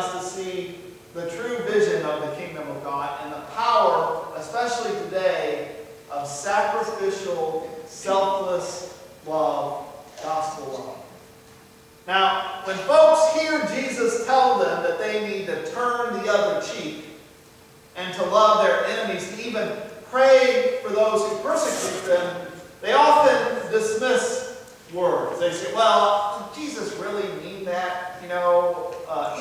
us to see the true vision of the kingdom of God and the power, especially today, of sacrificial, selfless love, gospel love. Now, when folks hear Jesus tell them that they need to turn the other cheek and to love their enemies, to even pray for those who persecute them, they often dismiss words. They say, well, did Jesus really mean that?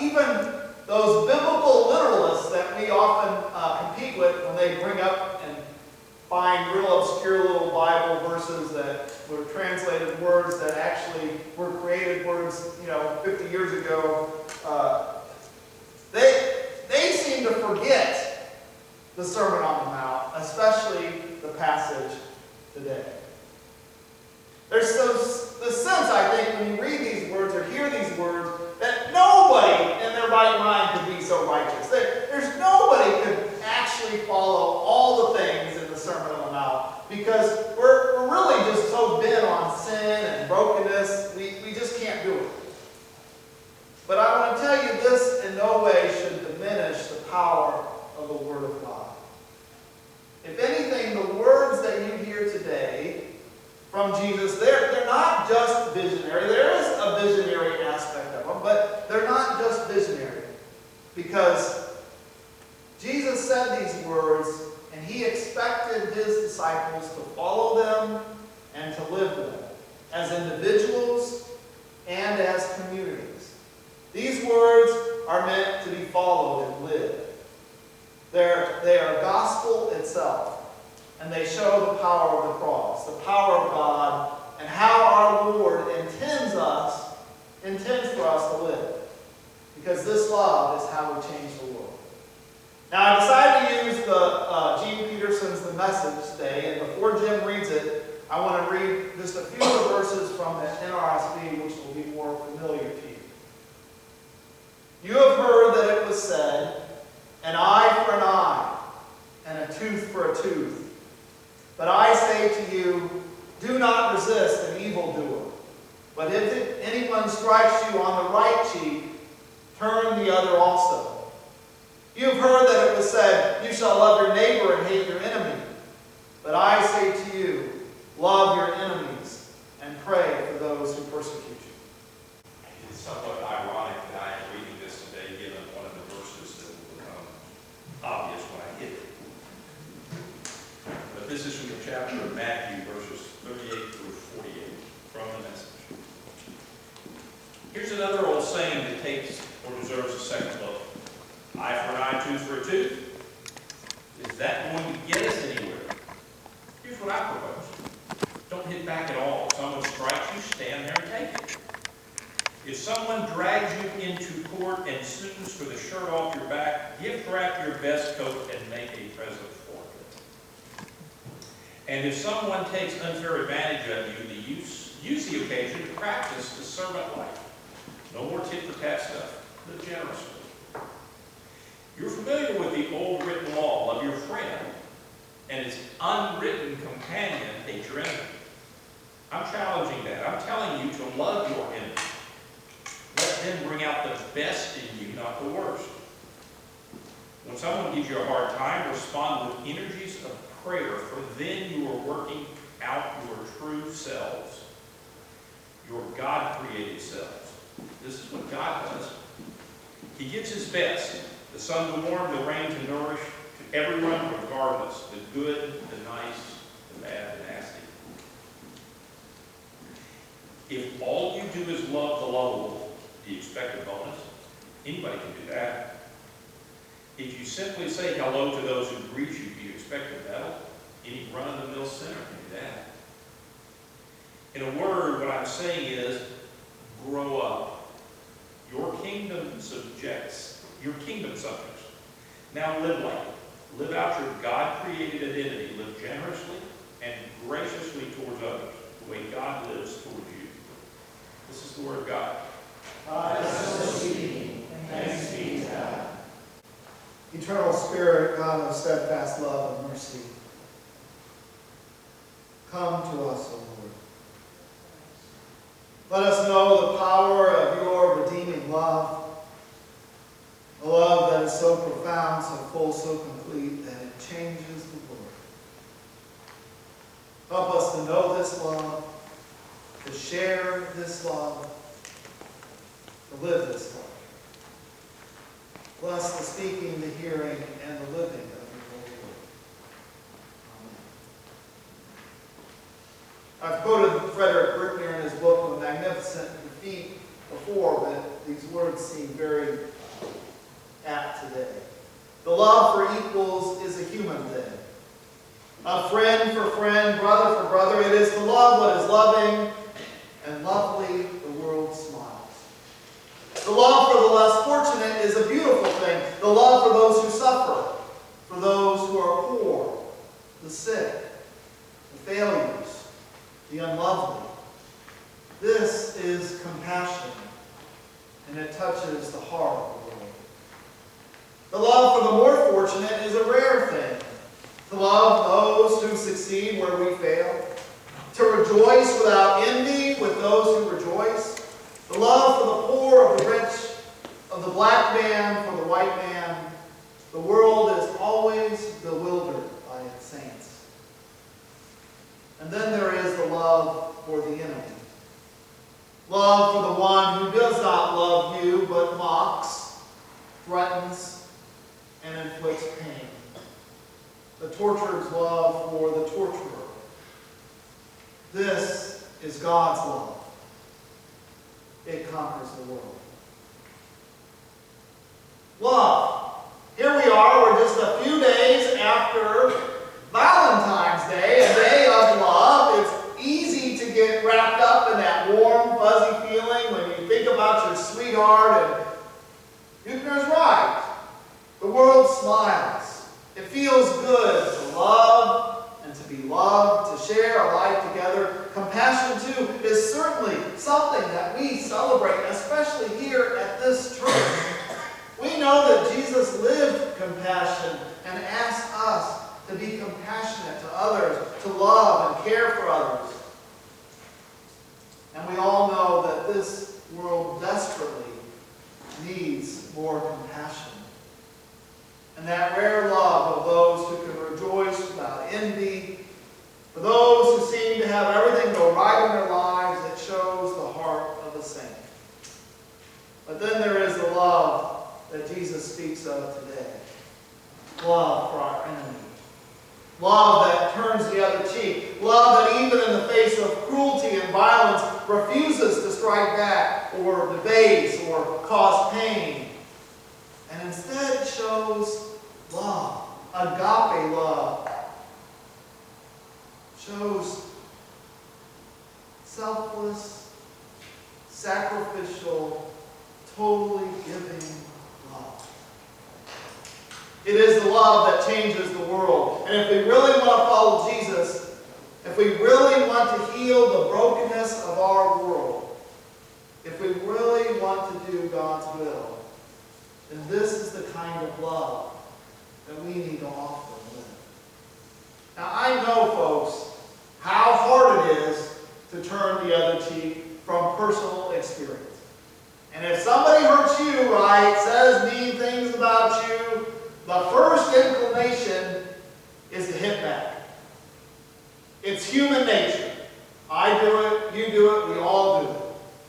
Even those biblical literalists that we often compete with when they bring up and find real obscure little Bible verses that were translated words that actually were created words, 50 years ago, they seem to forget the Sermon on the Mount, especially the passage today. There's the sense, I think, when you read these words or hear these words, that nobody in their right mind could be so righteous. There's nobody could actually follow all the things in the Sermon on the Mount, because we're really just so bent on sin and brokenness, we just can't do it. But I want to tell you, this in no way should diminish the power of the Word of God. If anything, the words that you hear today from Jesus, they're not just visionary. There is a visionary aspect of them, but they're not just visionary. Because Jesus said these words, and he expected his disciples to follow them and to live them as individuals and as communities. These words are meant to be followed and lived. They are gospel itself. And they show the power of the cross, the power of God, and how our Lord intends for us to live. Because this love is how we change the world. Now, I decided to use Gene Peterson's The Message today, and before Jim reads it, I want to read just a few of the verses from the NRSV, which will be more familiar to you. You have heard that it was said, an eye for an eye, and a tooth for a tooth. But I say to you, do not resist an evildoer. But if anyone strikes you on the right cheek, turn the other also. You have heard that it was said, you shall love your neighbor and hate your enemy. But I say to you, love your enemies and pray for those who persecute you. It's somewhat ironic that I am reading this today, given one of the verses that will become obvious when I hit it. But this is from the chapter of Matthew, verses 38 through 48, from the Message. Here's another old saying that takes or deserves a second look. Eye for an eye, tooth for a tooth. Is that going to get us anywhere? Here's what I propose. Don't hit back at all. If someone strikes you, stand there and take it. If someone drags you into court and sues for the shirt off your back, gift wrap your best coat and make a present for it. And if someone takes unfair advantage of you, use the occasion to practice the servant life. No more tit-for-tat stuff. Live generously. You're familiar with the old written law, love your friend, and its unwritten companion, hate your enemy. I'm challenging that. I'm telling you to love your enemy. Let them bring out the best in you, not the worst. When someone gives you a hard time, respond with energies of prayer, for then you are working out your true selves, your God-created selves. This is what God does. He gives his best. The sun to warm, the rain to nourish, to everyone regardless, the good, the nice, the bad, the nasty. If all you do is love the lovable, do you expect a bonus? Anybody can do that. If you simply say hello to those who greet you, do you expect a medal? Any run-of-the-mill sinner can do that. In a word, what I'm saying is, grow up. Your kingdom subjects. Now live like it. Live out your God-created identity. Live generously and graciously towards others, the way God lives towards you. This is the word of God. Thanks be to God. Eternal Spirit, God of steadfast love and mercy, come to us, O Lord. Let us know the power of your redeeming love. is so profound, so full, so complete that it changes the world. Help us to know this love, to share this love, to live this love. Bless the speaking, the hearing, and the living of your holy word. Amen. I've quoted Frederick Buechner in his book, The Magnificent Defeat, before, but these words seem very apt today. The love for equals is a human thing. A friend for friend, brother for brother, it is to love what is loving, and lovely the world smiles. The love for the less fortunate is a beautiful thing. The love for those who suffer, for those who are poor, the sick, the failures, the unlovely. This is compassion, and it touches the heart of the world. The love for the more fortunate is a rare thing. To love those who succeed where we fail. To rejoice without envy with those who rejoice. The love for the poor, of the rich, of the black man for the white man. The world is always bewildered by its saints. And then there is the love for the enemy. Love for the one who does not love you, but mocks, threatens, and inflicts pain. The torturer's love for the torturer. This is God's love. It conquers the world. Love. Here we are, we're just a few days after Valentine's Day, a day of love. It's easy to get wrapped up in that warm, fuzzy feeling when you think about your sweetheart, and Buechner's right. The world smiles. It feels good to love and to be loved, to share a life together. Compassion, too, is certainly something that we celebrate, especially here at this church. We know that Jesus lived compassion and asked us to be compassionate to others, to love and care for others. And we all know that this world desperately needs more compassion. And that rare love of those who can rejoice without envy, for those who seem to have everything go right in their lives, it shows the heart of a saint. But then there is the love that Jesus speaks of today. Love for our enemy. Love that turns the other cheek. Love that even in the face of cruelty and violence refuses to strike back or debase or cause pain. And instead shows love, agape love. Shows selfless, sacrificial, totally giving love. It is the love that changes the world. And if we really want to follow Jesus, if we really want to heal the brokenness of our world, if we really want to do God's will, then this is the kind of love that we need to offer and live. Now, I know, folks, how hard it is to turn the other cheek from personal experience. And if somebody hurts you, right, says mean things about you, the first inclination is to hit back. It's human nature. I do it, you do it, we all do it.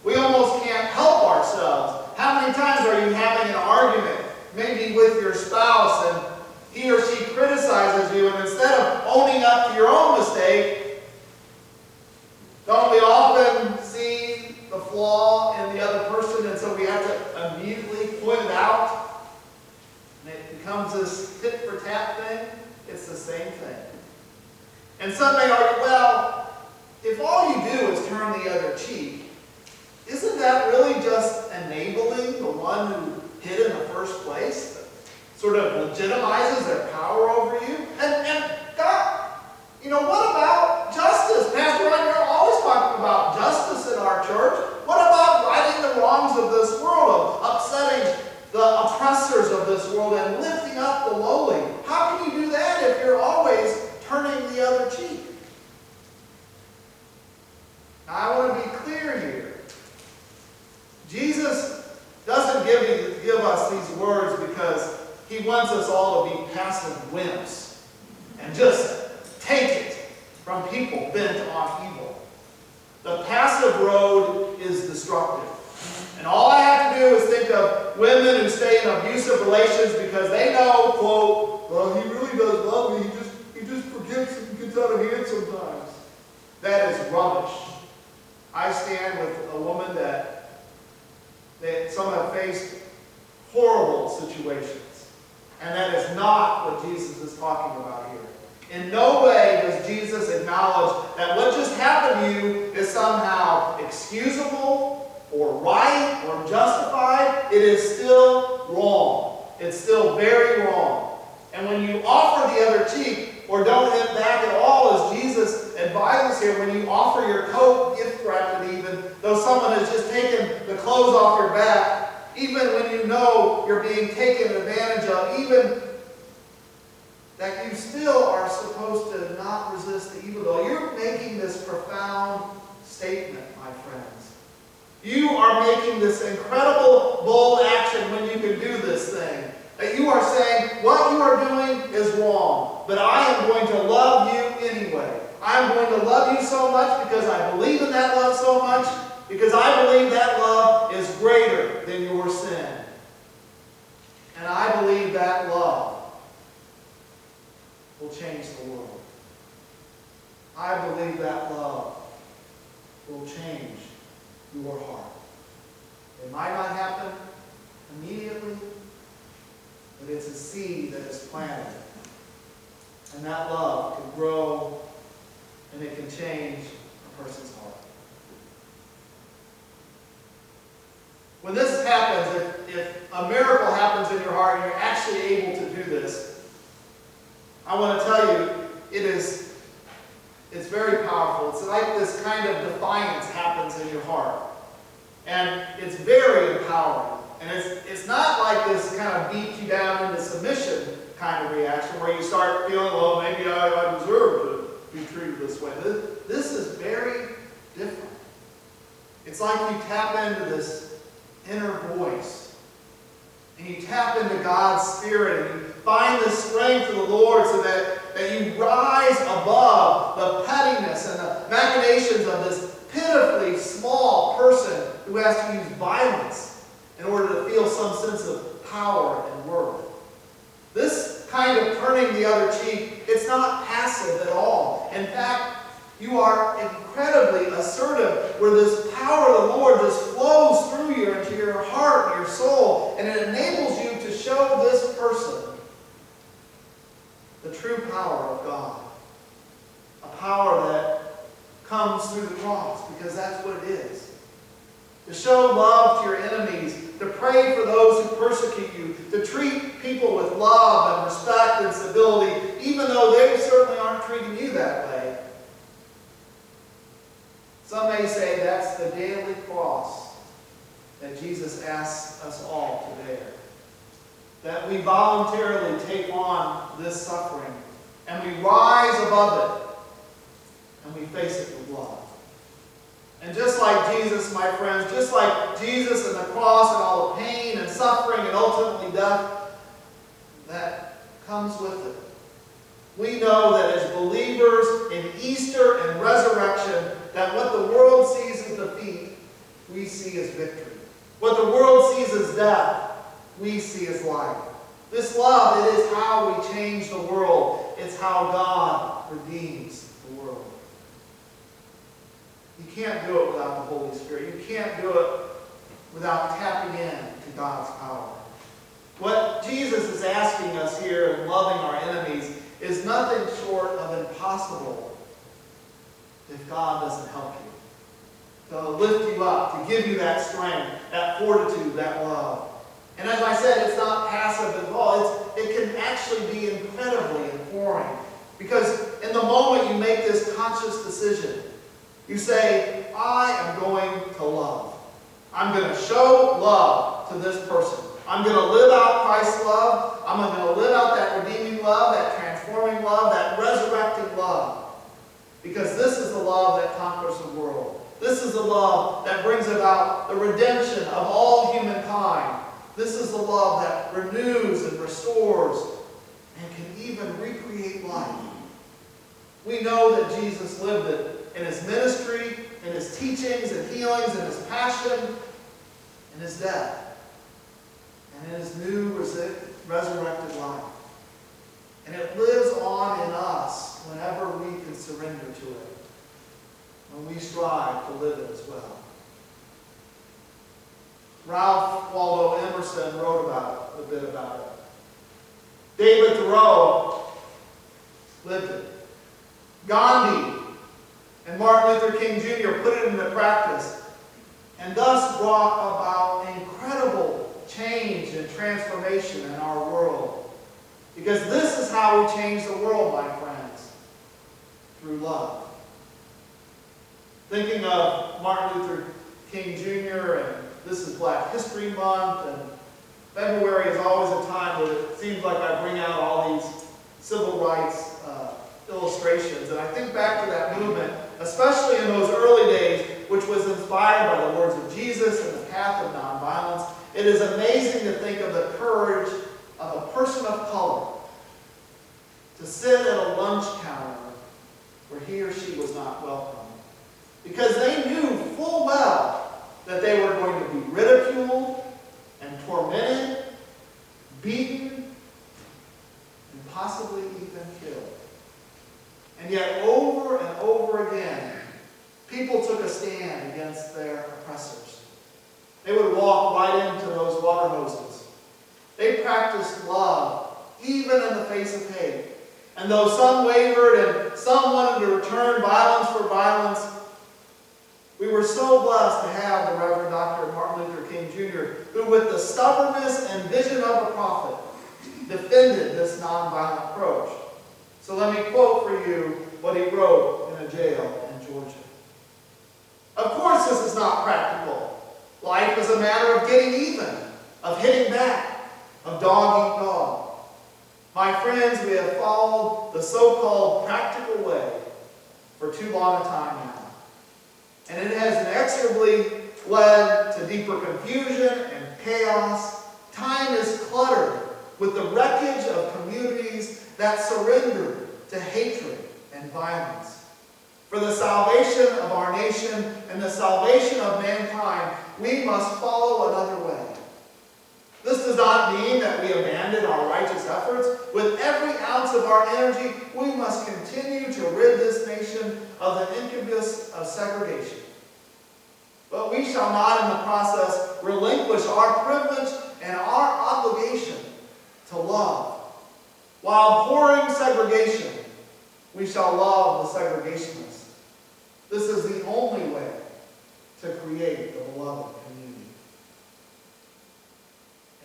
We almost can't help ourselves. How many times are you having an argument, maybe with your spouse, and he or she criticizes you, and instead of owning up to your own mistake, don't we often see the flaw in the other person, and so we have to immediately point it out? And it becomes this tit-for-tat thing. It's the same thing. And some may argue, well, if all you do is turn the other cheek, isn't that really just enabling the one who hit in the first place? That sort of legitimizes their power over you? And God, you know, what about justice? Pastor Ryan, you're always talking about justice in our church. What about righting the wrongs of this world, of upsetting the oppressors of this world and lifting up the lowly? How can you do that if you're always turning the other cheek? Now, I want to be clear here. Jesus doesn't give us these words because He wants us all to be passive wimps and just take it from people bent on evil. The passive road is destructive. And all I have to do is think of women who stay in abusive relations because they know, quote, well, he really does love me. He just forgets and gets out of hand sometimes. That is rubbish. I stand with a woman that some have faced horrible situations. And that is not what Jesus is talking about here. In no way does Jesus acknowledge that what just happened to you is somehow excusable or right or justified. It is still wrong. It's still very wrong. And when you offer the other cheek or don't hit back at all, as Jesus advises here, when you offer your coat, gift wrapped it even, though someone has just taken the clothes off your back, even when you know you're being taken advantage of, even that you still are supposed to not resist the evil doer. You're making this profound statement, my friends. You are making this incredible, bold action when you can do this thing. That you are saying, what you are doing is wrong, but I am going to love you anyway. I am going to love you so much because I believe in that love so much, because I believe that love is greater than your sin. And I believe that love will change the world. I believe that love will change your heart. It might not happen immediately, but it's a seed that is planted. And that love can grow and it can change a person's heart. When this happens, if a miracle happens in your heart and you're actually able to do this, I want to tell you, it's very powerful. It's like this kind of defiance happens in your heart. And it's very empowering. And it's not like this kind of beat you down into submission kind of reaction where you start feeling, well, maybe I deserve to be treated this way. This is very different. It's like you tap into this inner voice. And you tap into God's Spirit and you find the strength of the Lord so that you rise above the pettiness and the machinations of this pitifully small person who has to use violence in order to feel some sense of power and worth. This kind of turning the other cheek, it's not passive at all. In fact, you are incredibly assertive where this power of the Lord just flows through you into your heart and your soul, and it enables you to show this person the true power of God. A power that comes through the cross, because that's what it is. To show love to your enemies, to pray for those who persecute you, to treat people with love and respect and civility, even though they certainly aren't treating you that way. Some may say that's the daily cross that Jesus asks us all to bear. That we voluntarily take on this suffering and we rise above it and we face it with love. And just like Jesus, my friends, just like Jesus and the cross and all the pain and suffering and ultimately death that comes with it, we know that as believers in Easter and resurrection, that what the world sees as defeat, we see as victory. What the world sees as death, we see as life. This love, it is how we change the world. It's how God redeems the world. You can't do it without the Holy Spirit. You can't do it without tapping in to God's power. What Jesus is asking us here in loving our enemies is nothing short of impossible if God doesn't help you. To lift you up, to give you that strength, that fortitude, that love. And as I said, it's not passive at all. It can actually be incredibly empowering. Because in the moment you make this conscious decision, you say, I am going to love. I'm going to show love to this person. I'm going to live out Christ's love. I'm going to live out that redeeming love, that transforming love, that resurrecting love. Because this is the love that conquers the world. This is the love that brings about the redemption of all humankind. This is the love that renews and restores and can even recreate life. We know that Jesus lived it in his ministry, in his teachings and healings, in his passion, in his death, and in his new resurrected life. And it lives on in us whenever we can surrender to it, when we strive to live it as well. Ralph Waldo Emerson wrote a bit about it. David Thoreau lived it. Gandhi and Martin Luther King Jr. put it into practice and thus brought about incredible change and transformation in our world. Because this is how we change the world, my friends, through love. Thinking of Martin Luther King Jr., and this is Black History Month, and February is always a time where it seems like I bring out all these civil rights illustrations. And I think back to that movement, especially in those early days, which was inspired by the words of Jesus and the path of nonviolence. It is amazing to think of the courage of a person of color to sit at a lunch counter where he or she was not welcome. Because they knew full well that they were going to be ridiculed and tormented, beaten, and possibly even killed. And yet over and over again, people took a stand against their oppressors. They would walk right into those water hoses. They practiced love, even in the face of hate. And though some wavered and some wanted to return violence for violence, we were so blessed to have the Reverend Dr. Martin Luther King Jr., who with the stubbornness and vision of a prophet, defended this nonviolent approach. So let me quote for you what he wrote in a jail in Georgia. Of course this is not practical. Life is a matter of getting even, of hitting back, of dog eat dog. My friends, we have followed the so-called practical way for too long a time now. And it has inexorably led to deeper confusion and chaos. Time is cluttered with the wreckage of communities that surrender to hatred and violence. For the salvation of our nation and the salvation of mankind, we must follow another way. This does not mean that we abandon our righteous efforts. With every ounce of our energy, we must continue to rid this nation of the incubus of segregation. But we shall not in the process relinquish our privilege and our obligation to love. While abhorring segregation, we shall love the segregationists. This is the only way to create the beloved community.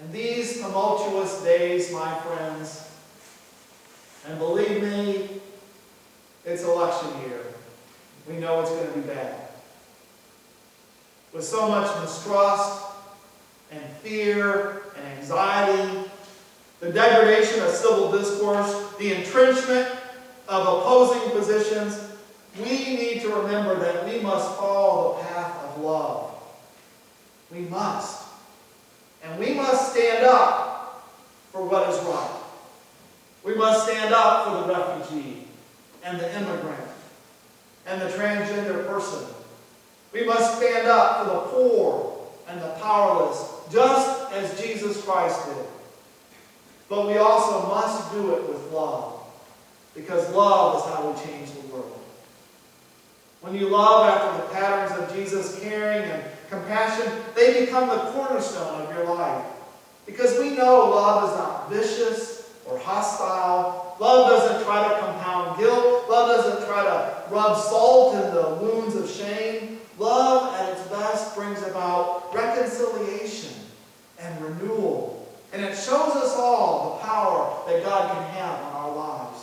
In these tumultuous days, my friends, and believe me, it's election year. We know it's going to be bad. With so much mistrust and fear and anxiety, the degradation of civil discourse, the entrenchment of opposing positions, we need to remember that we must follow the path of love. We must. And we must stand up for what is right. We must stand up for the refugee and the immigrant and the transgender person. We must stand up for the poor and the powerless, just as Jesus Christ did. But we also must do it with love, because love is how we change the world. When you love after the patterns of Jesus' caring and compassion, they become the cornerstone of your life. Because we know love is not vicious or hostile. Love doesn't try to compound guilt. Love doesn't try to rub salt in the wounds of shame. Love at its best brings about reconciliation and renewal. And it shows us all the power that God can have on our lives.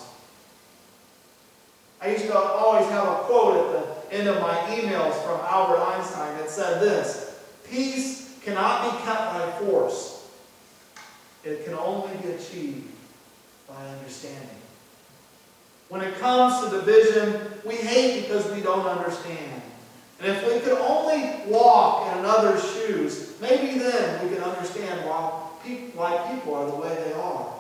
I used to always have a quote at the end of my emails from Albert Einstein that said this: peace cannot be kept by force. It can only be achieved by understanding. When it comes to division, we hate because we don't understand. And if we could only walk in another's shoes, maybe then we can understand why people are the way they are.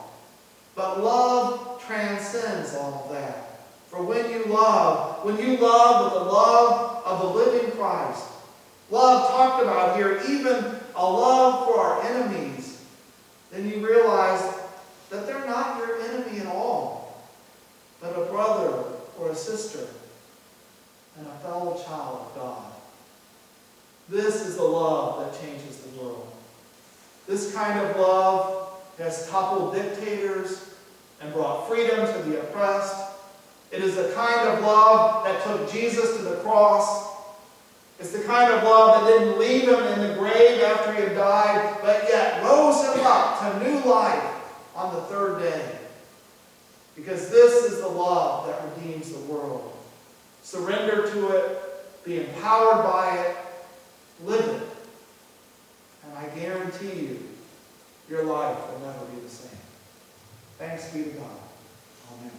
But love transcends all of that. For when you love with the love of the living Christ, love talked about here, even a love for our enemies, then you realize that they're not your enemy at all, but a brother or a sister and a fellow child of God. This is the love that changes the world. This kind of love has toppled dictators and brought freedom to the oppressed. It is the kind of love that took Jesus to the cross. It's the kind of love that didn't leave him in the grave after he had died, but yet rose him up to new life on the third day. Because this is the love that redeems the world. Surrender to it, be empowered by it, live it. And I guarantee you, your life will never be the same. Thanks be to God. Amen.